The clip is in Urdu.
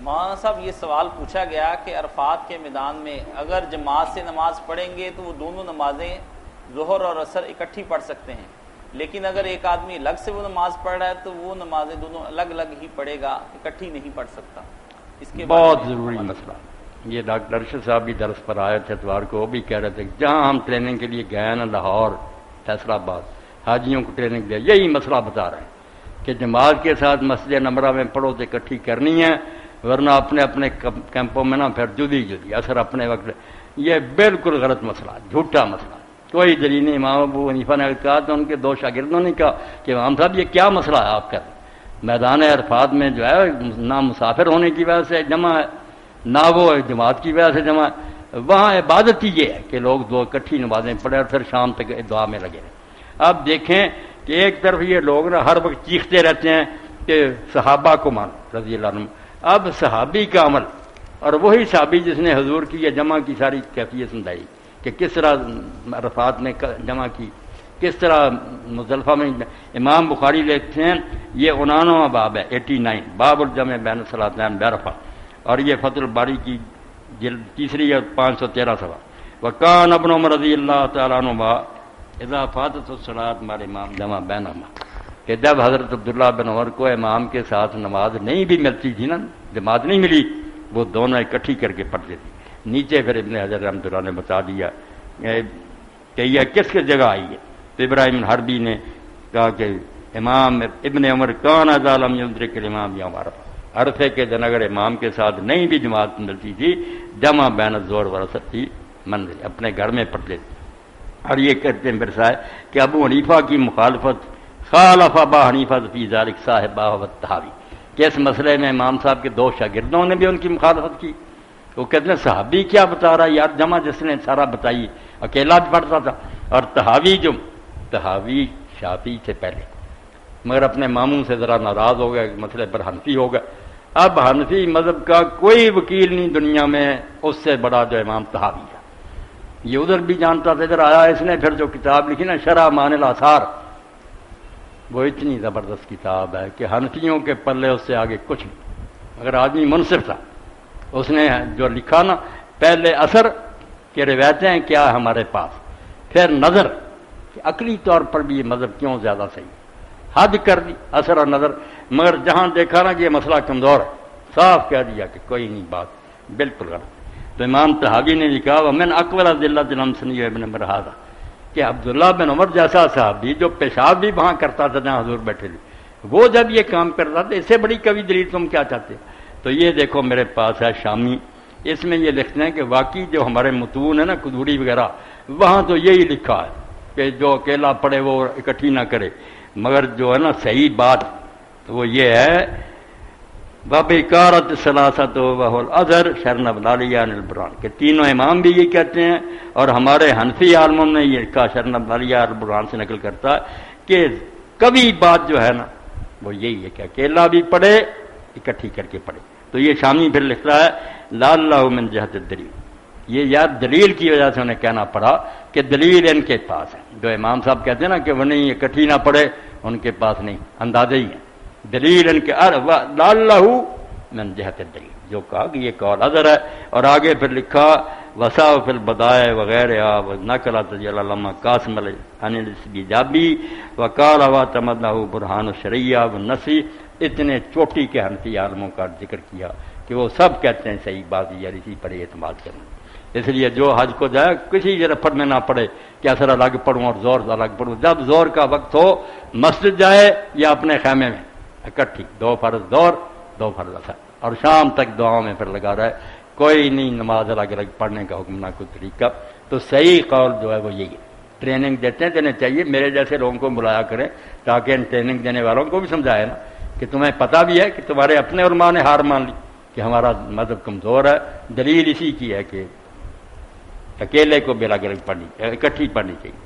مولانا صاحب یہ سوال پوچھا گیا کہ عرفات کے میدان میں اگر جماعت سے نماز پڑھیں گے تو وہ دونوں نمازیں ظہر اور عصر اکٹھی پڑھ سکتے ہیں، لیکن اگر ایک آدمی الگ سے وہ نماز پڑھ رہا ہے تو وہ نمازیں دونوں الگ الگ ہی پڑھے گا، اکٹھی نہیں پڑھ سکتا۔ اس کے بہت ضروری مسئلہ، یہ ڈاکٹر ارشد صاحب بھی درس پر آئے تھے اتوار کو، وہ بھی کہہ رہے تھے جہاں ہم ٹریننگ کے لیے گئے نا لاہور فیصل آباد حاجیوں کو ٹریننگ دیا، یہی مسئلہ بتا رہے ہیں کہ جماعت کے ساتھ مسجد نمرہ میں پڑھو تو اکٹھی کرنی ہے، ورنہ اپنے اپنے کیمپوں میں نا پھر جدی جدی اثر اپنے وقت۔ یہ بالکل غلط مسئلہ، جھوٹا مسئلہ، کوئی دلیل نہیں۔ امام ابو حنیفہ نے کہا تو ان کے دو شاگردوں نے کہا کہ امام صاحب یہ کیا مسئلہ ہے آپ کا؟ میدان عرفات میں جو ہے نہ مسافر ہونے کی وجہ سے جمع ہے نہ وہ جماعت کی وجہ سے جمع ہے، وہاں عبادت ہی یہ ہے کہ لوگ دو اکٹھی نمازیں پڑھیں اور پھر شام تک دعا میں لگے رہیں۔ اب دیکھیں کہ ایک طرف یہ لوگ نا ہر وقت چیختے رہتے ہیں کہ صحابہ کو مانو رضی اللہ عنہ، اب صحابی کا عمل اور وہی صحابی جس نے حضور کی یہ جمع کی ساری کیفیت سمجھائی کہ کس طرح عرفات میں جمع کی، کس طرح مزدلفہ میں۔ امام بخاری لکھتے ہیں یہ 99واں باب ہے 89، باب الجمع بین الصلاتین بعرفہ، اور یہ فتح الباری کی جلد تیسری اور 513 صفحہ۔ وکان ابن عمر رضی اللہ تعالیٰ عنہ اذا فاتت الصلاۃ مع امام جمع بینہما، کہ جب حضرت عبداللہ بن عمر کو امام کے ساتھ نماز نہیں بھی ملتی تھی نا، جماعت نہیں ملی، وہ دونوں اکٹھی کر کے پڑھتے تھے۔ نیچے پھر ابن حجر رحمۃ اللہ نے بتا دیا کہ یہ کس کس جگہ آئی ہے، تو ابراہیم حربی نے کہا کہ امام ابن عمر کان اذا لم یدرک الامام یوم عرفہ، عرفے کے دن اگر امام کے ساتھ نہیں بھی جماعت ملتی تھی جمع بین الظہر والعصر تھی منزل، اپنے گھر میں پڑھتے تھے۔ اور یہ کہتے ہیں برسائے کہ ابو حنیفہ کی مخالفت خالف ابا حنیفہ فی ذلک صاحبہ والطحاوی، کہ اس مسئلے میں امام صاحب کے دو شاگردوں نے بھی ان کی مخالفت کی۔ وہ کہتے ہیں صحابی کیا بتا رہا یار، جمع جس نے سارا بتائی، اکیلا بھی پڑھتا تھا۔ اور تحاوی شافعی سے پہلے، مگر اپنے ماموں سے ذرا ناراض ہو گیا، مسئلے پر حنفی ہو گیا۔ اب حنفی مذہب کا کوئی وکیل نہیں دنیا میں اس سے بڑا جو امام تحاوی ہے، یہ ادھر بھی جانتا تھا، ادھر آیا اس نے پھر جو کتاب لکھی نا شرح معانی الاثار، وہ اتنی زبردست کتاب ہے کہ حنفیوں کے پلے اس سے آگے کچھ نہیں۔ اگر آدمی منصف تھا، اس نے جو لکھا نا پہلے اثر کہ روایتیں کیا ہمارے پاس، پھر نظر کہ عقلی طور پر بھی یہ مذہب کیوں زیادہ صحیح، حد کر دی اثر اور نظر، مگر جہاں دیکھا نا کہ یہ مسئلہ کمزور ہے صاف کہہ دیا کہ کوئی نہیں، بات بالکل غلط۔ تو امام طحاوی نے لکھا ومن اقول ذلت الامسنی ابن عمر ھذا، کہ عبداللہ بن عمر جیسا صحابی جو پیشاب بھی وہاں کرتا تھا جہاں حضور بیٹھے تھے، وہ جب یہ کام کرتا تھا، اس سے بڑی کبھی دلیل تم کیا چاہتے ہو؟ تو یہ دیکھو میرے پاس ہے شامی، اس میں یہ لکھتے ہیں کہ واقعی جو ہمارے متون ہے نا قدوری وغیرہ، وہاں تو یہی لکھا ہے کہ جو اکیلا پڑھے وہ اکٹھی نہ کرے، مگر جو ہے نا صحیح بات وہ یہ ہے وَبِكَارَتِ الثَّلَاثَةُ وَهُوَ الْأَزْهَرُ شَرْنَ بْلَالِيَ عَنِ الْبُرْهَانِ، کہ تینوں امام بھی یہ کہتے ہیں، اور ہمارے حنفی عالموں نے یہ کہا شرن بلالیہ البرہان سے نقل کرتا ہے کہ کبھی بات جو ہے نا وہ یہی ہے کہ اکیلا بھی پڑھے اکٹھی کر کے پڑھے۔ تو یہ شامی پھر لکھتا ہے لعلہ من جہت الدلیل، یہ یاد دلیل کی وجہ سے انہیں کہنا پڑا کہ دلیل ان کے پاس ہے، جو امام صاحب کہتے ہیں نا کہ وہ نہیں اکٹھی نہ پڑھے، ان کے پاس نہیں، اندازے ہی ہیں، دلیل ان کے لعلہ من جہت الدلیل، جو کہا کہ یہ قول اظہر ہے۔ اور آگے پھر لکھا وسا فی البدائع وغیرہ نقل تجلی علامہ قاسم عن الاسبیجابی وقال واعتمدہ برہان الشریعہ والنسی، اتنے چوٹی کے حنفی عالموں کا ذکر کیا کہ وہ سب کہتے ہیں صحیح بات یہ اسی پر اعتماد کرنا۔ اس لیے جو حج کو جائے کسی رفت میں نہ پڑھے کہ اثر الگ پڑھوں اور زور الگ پڑھوں، جب زور کا وقت ہو مسجد جائے یا اپنے خیمے میں اکٹھی، دو فرض زور دو فرض اثر، اور شام تک دعاؤں میں پھر لگا رہے، کوئی نہیں نماز الگ الگ پڑھنے کا حکم نہ کوئی طریقہ۔ تو صحیح قول جو ہے وہ یہی ہے، ٹریننگ دینے چاہیے، میرے جیسے لوگوں کو بلایا کریں تاکہ ان ٹریننگ دینے والوں کو بھی سمجھائے نا کہ تمہیں پتہ بھی ہے کہ تمہارے اپنے علماء نے ہار مان لی کہ ہمارا مذہب کمزور ہے، دلیل اسی کی ہے کہ اکیلے کو بھی الگ الگ پڑھنی اکٹھی پڑھنی چاہیے۔